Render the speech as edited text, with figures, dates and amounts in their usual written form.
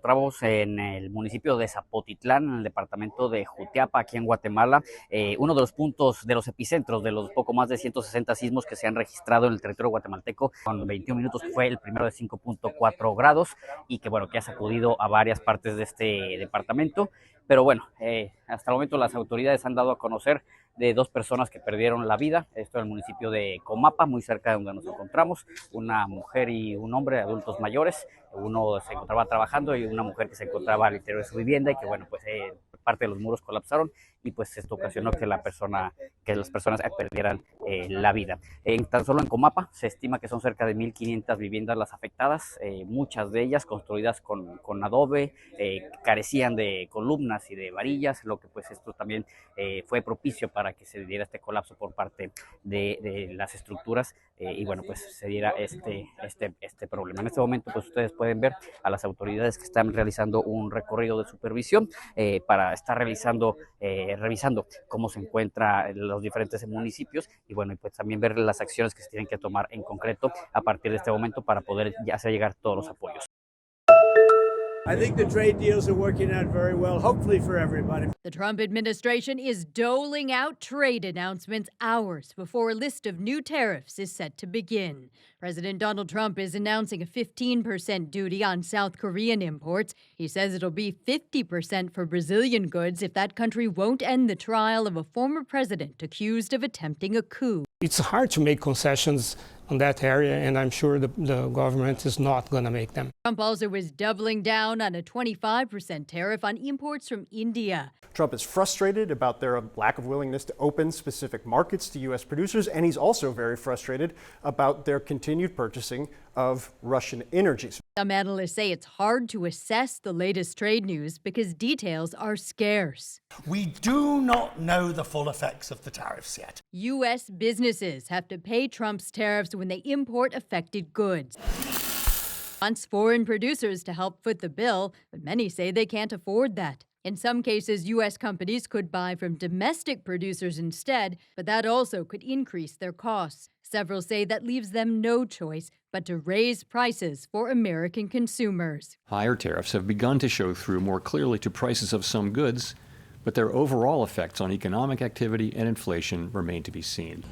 encontramos en el municipio de Zapotitlán, en el departamento de Jutiapa, aquí en Guatemala, uno de los puntos, de los epicentros de los poco más de 160 sismos que se han registrado en el territorio guatemalteco, con 21 minutos fue el primero de 5.4 grados y que bueno, que ha sacudido a varias partes de este departamento. Pero bueno, hasta el momento las autoridades han dado a conocer de 2 personas que perdieron la vida, esto en el municipio de Comapa, muy cerca de donde nos encontramos, una mujer y un hombre, adultos mayores, uno se encontraba trabajando y una mujer que se encontraba al interior de su vivienda y que bueno, pues parte de los muros colapsaron y pues esto ocasionó que las personas perdieran la vida. Tan solo en Comapa se estima que son cerca de 1.500 viviendas las afectadas, muchas de ellas construidas con adobe, carecían de columnas y de varillas, lo que pues esto también fue propicio para que se diera este colapso por parte de las estructuras y bueno, pues se diera este problema. En este momento pues ustedes pueden ver a las autoridades que están realizando un recorrido de supervisión para estar revisando cómo se encuentran los diferentes municipios y bueno, y pues también ver las acciones que se tienen que tomar en concreto a partir de este momento para poder hacer llegar todos los apoyos. I think the trade deals are working out very well, hopefully for everybody. The Trump administration is doling out trade announcements hours before a list of new tariffs is set to begin. President Donald Trump is announcing a 15% duty on South Korean imports. He says it'll be 50% for Brazilian goods if that country won't end the trial of a former president accused of attempting a coup. It's hard to make concessions on that area, and I'm sure the government is not going to make them. Trump also is doubling down on a 25% tariff on imports from India. Trump is frustrated about their lack of willingness to open specific markets to U.S. producers, and he's also very frustrated about their continued purchasing of Russian energy. Some analysts say it's hard to assess the latest trade news because details are scarce. We do not know the full effects of the tariffs yet. U.S. businesses have to pay Trump's tariffs when they import affected goods. Wants foreign producers to help foot the bill, but many say they can't afford that. In some cases, U.S. companies could buy from domestic producers instead, but that also could increase their costs. Several say that leaves them no choice but to raise prices for American consumers. Higher tariffs have begun to show through more clearly to prices of some goods, but their overall effects on economic activity and inflation remain to be seen.